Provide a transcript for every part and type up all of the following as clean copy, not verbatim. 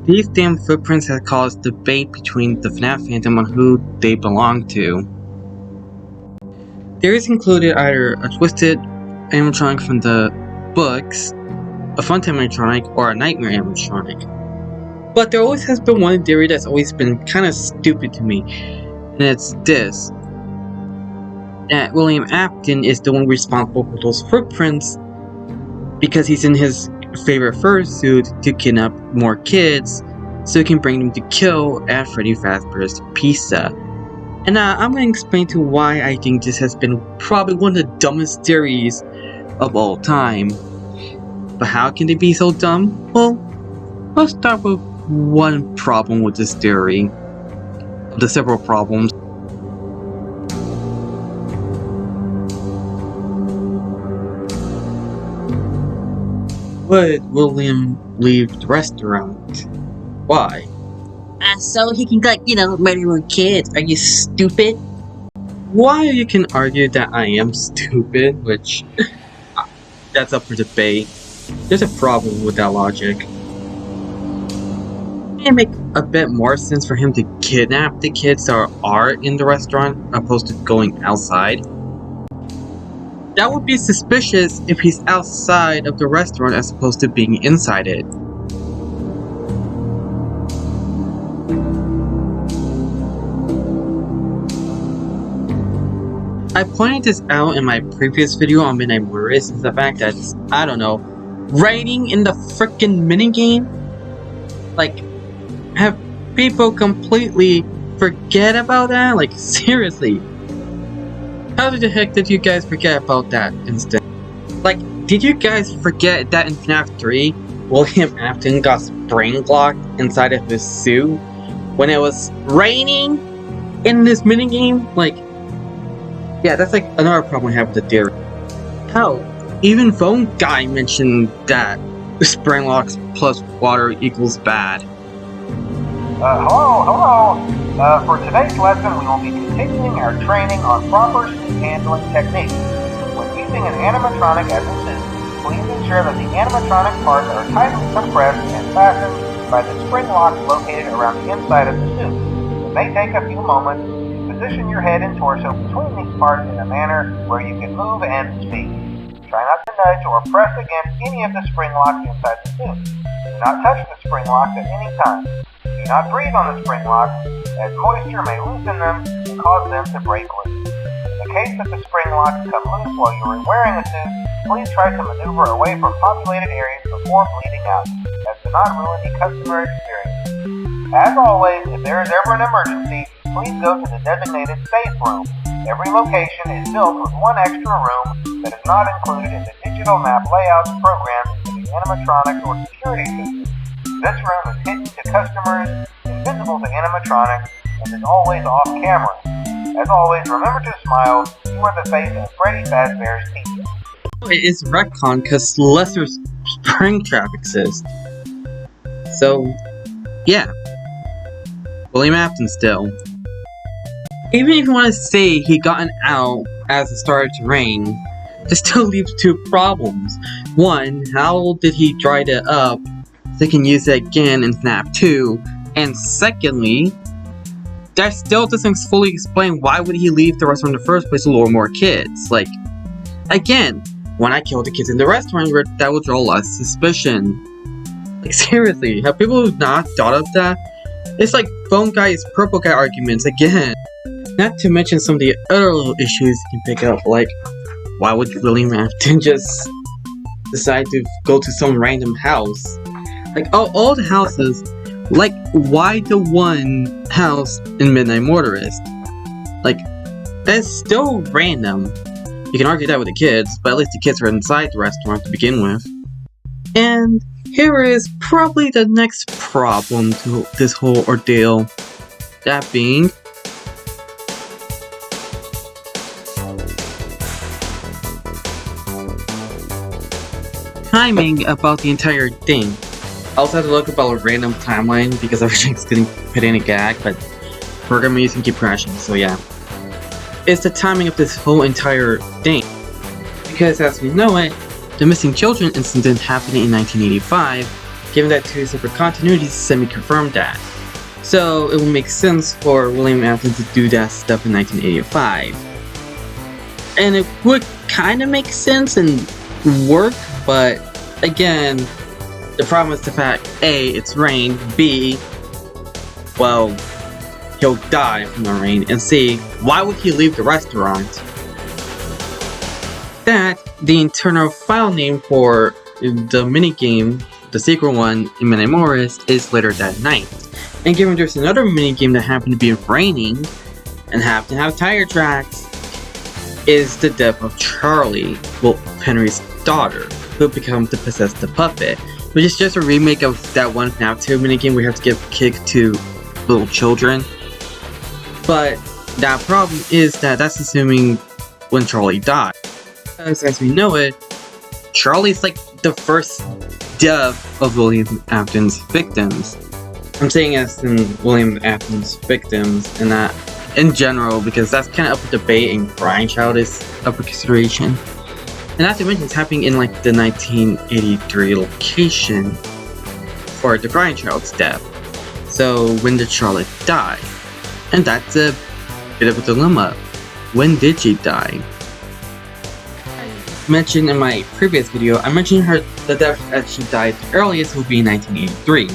These damn footprints have caused debate between the FNaF fandom on who they belong to. Theories included either a twisted animatronic from the books, a funtime animatronic, or a nightmare animatronic. But there always has been one theory that's always been kinda stupid to me, and it's this: that William Afton is the one responsible for those footprints because he's in his favorite fursuit to kidnap more kids so he can bring them to kill at Freddy Fazbear's Pizza. And I'm going to explain to why I think this has been probably one of the dumbest theories of all time. But how can they be so dumb? Well, let's start with one problem with this theory, of the several problems. Would William leave the restaurant? Why? So he can, murder more kids. Are you stupid? While you can argue that I am stupid, which that's up for debate, there's a problem with that logic. It make a bit more sense for him to kidnap the kids that are in the restaurant opposed to going outside. That would be suspicious if he's outside of the restaurant as opposed to being inside it. I pointed this out in my previous video on Midnight Murders, is the fact that, I don't know, writing in the frickin' minigame? Like, have people completely forget about that? Like, seriously. How the heck did you guys forget about that instead? Like, did you guys forget that in FNaF 3, William Afton got spring locked inside of his suit when it was raining in this minigame? Like, yeah, that's like another problem I have with the theory. Hell, even Phone Guy mentioned that spring locks plus water equals bad. Hello. For today's lesson, we will be continuing our training on proper suit handling techniques. When using an animatronic as a suit, please ensure that the animatronic parts are tightly compressed and fastened by the spring locks located around the inside of the suit. It may take a few moments to position your head and torso between these parts in a manner where you can move and speak. Try not to nudge or press against any of the spring locks inside the suit. Do not touch the spring locks at any time. Do not breathe on the spring locks, as moisture may loosen them and cause them to break loose. In the case that the spring locks come loose while you are wearing a suit, please try to maneuver away from populated areas before bleeding out, as to not ruin the customer experience. As always, if there is ever an emergency, please go to the designated safe room. Every location is built with one extra room that is not included in the digital map layouts programmed into the animatronics or security system. This room is hidden to customers, invisible to animatronics, and is always off camera. As always, remember to smile. You are the face of Freddy Fazbear's Pizza. It is retcon because lesser spring trap exists. So, yeah. William Afton still. Even if you want to say he gotten out as it started to rain, this still leaves two problems. One, how did he dry it up so he can use it again in FNaF 2? And secondly, that still doesn't fully explain why would he leave the restaurant in the first place to lure more kids. Like, again, when I killed the kids in the restaurant, that would draw less suspicion. Like, seriously, have people not thought of that? It's like Phone Guy's Purple Guy arguments again. Not to mention some of the other little issues you can pick up, like, why would William Afton just decide to go to some random house? Like, all the houses, like, why the one house in Midnight Motorist? Like, that's still random. You can argue that with the kids, but at least the kids are inside the restaurant to begin with. And here is probably the next problem to this whole ordeal. That being, timing about the entire thing. I also had to look about a random timeline because I just didn't put any gag, but programming using keep crashing, so yeah. It's the timing of this whole entire thing. Because as we know it, the missing children incident happened in 1985, given that two separate continuities semi-confirmed that. So it would make sense for William Afton to do that stuff in 1985. And it would kind of make sense and work, but again, the problem is the fact A, it's rain, B, well, he'll die from the rain, and C, why would he leave the restaurant? That, the internal file name for the minigame, the secret one in Midnight Morris, is Later That Night. And given there's another minigame that happened to be raining and happened to have tire tracks, is the death of Charlie, well, Henry's daughter, who becomes the possessed puppet, which is just a remake of that one FNaF 2 minigame where you have to give kick to little children. But that problem is that that's assuming when Charlie died. As we know it, Charlie's like the first death of William Afton's victims. I'm saying as in William Afton's victims and not in general because that's kind of up for debate and Grindchild is up for consideration. And not to mention it's happening in like the 1983 location for the Grindchild's death. So when did Charlotte die? And that's a bit of a dilemma. When did she die? Mentioned in my previous video, I mentioned the death that she died the earliest would be 1983,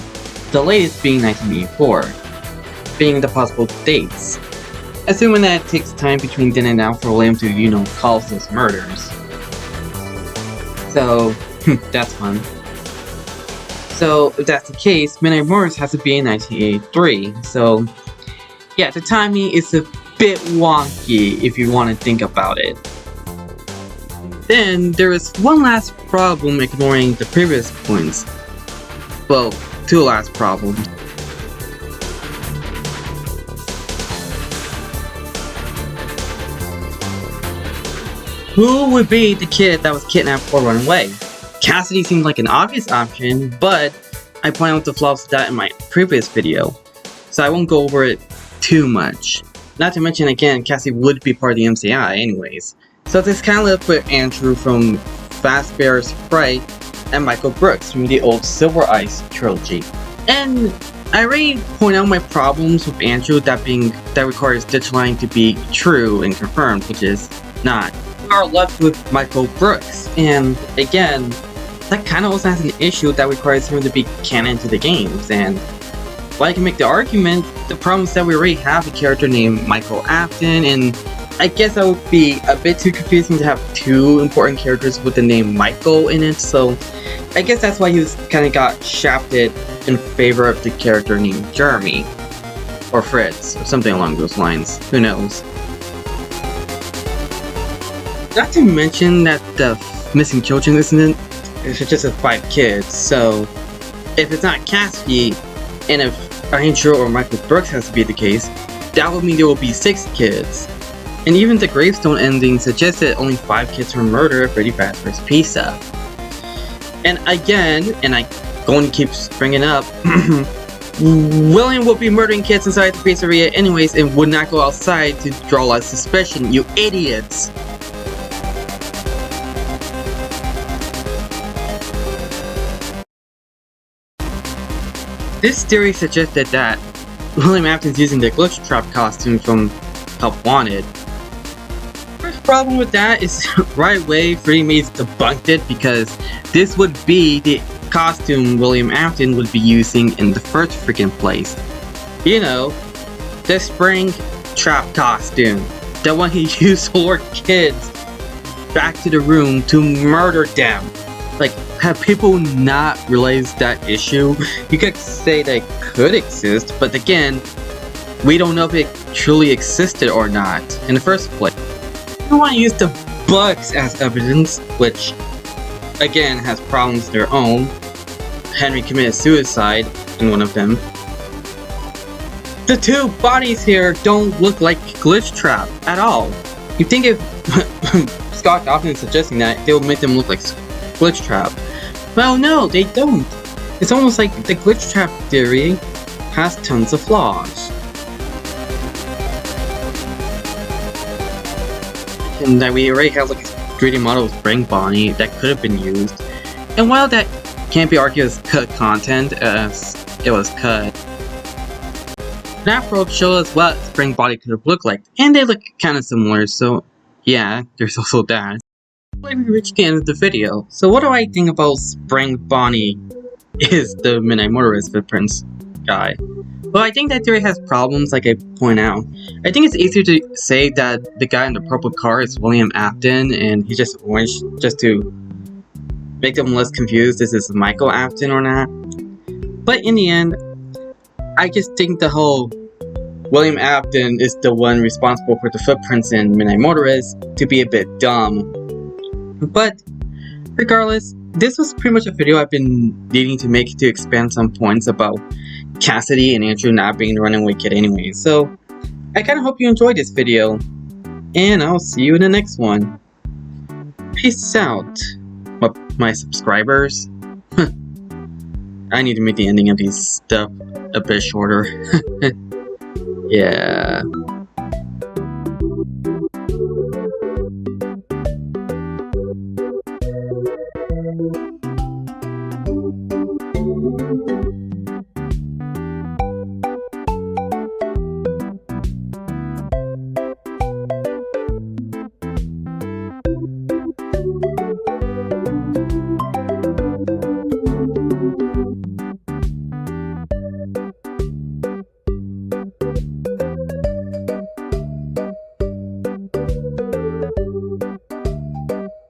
the latest being 1984, being the possible dates. Assuming that it takes time between then and now for William to, cause those murders. So, that's fun. So, if that's the case, Midnight Morris has to be in 1983, so yeah, the timing is a bit wonky if you want to think about it. Then, there is one last problem ignoring the previous points. Well, two last problems. Who would be the kid that was kidnapped or run away? Cassidy seemed like an obvious option, but I pointed out the flaws of that in my previous video, so I won't go over it too much. Not to mention, again, Cassidy would be part of the MCI anyways. So this kind of left with Andrew from Fazbear's Sprite and Michael Brooks from the old Silver Ice trilogy. And I already point out my problems with Andrew, that requires Ditchline to be true and confirmed, which is not. We are left with Michael Brooks, and again, that kind of also has an issue that requires him to be canon to the games, and while I can make the argument, the problem is that we already have a character named Michael Afton, and I guess that would be a bit too confusing to have two important characters with the name Michael in it, so I guess that's why he was kind of got shafted in favor of the character named Jeremy, or Fritz, or something along those lines, who knows. Not to mention that the missing children incident is just 5 kids, so if it's not Cassidy, and if Andrew or Michael Brooks has to be the case, that would mean there will be 6 kids. And even the gravestone ending suggests that only 5 kids were murdered at Freddy Fazbear's Pizza. And again, and I'm going to keep bringing up, William will be murdering kids inside the pizzeria anyways and would not go outside to draw less suspicion, you idiots! This theory suggested that William Afton's using the glitch trap costume from Help Wanted. First problem with that is right away Freddie Mays debunked it because this would be the costume William Afton would be using in the first freaking place. You know, the spring trap costume. The one he used to lure kids back to the room to murder them. Like, have people not realized that issue? You could say that it could exist, but again, we don't know if it truly existed or not in the first place. You don't want to use the books as evidence, which again has problems of their own. Henry committed suicide in one of them. The 2 bodies here don't look like Glitch Trap at all. You think if Scott Dawson is suggesting that, they will make them look like Glitch Trap. Well, no, they don't. It's almost like the Glitch Trap theory has tons of flaws. And that we already have like a 3D model of Spring Bonnie that could have been used. And while that can't be argued as cut content as it was cut. FNaF World showed us what Spring Body could have looked like, and they look kinda similar, so yeah, there's also that. We reached the end of the video, so what do I think about Spring Bonnie is the Midnight Motorist footprints guy? Well, I think that theory has problems, like I point out. I think it's easier to say that the guy in the purple car is William Afton, and he's just orange, just to make them less confused is this Michael Afton or not. But in the end, I just think the whole William Afton is the one responsible for the footprints in Midnight Motorist to be a bit dumb. But regardless, this was pretty much a video I've been needing to make to expand some points about Cassidy and Andrew not being the runaway kid anyway. So I kinda hope you enjoyed this video, and I'll see you in the next one. Peace out, my subscribers. I need to make the ending of these stuff a bit shorter. Yeah.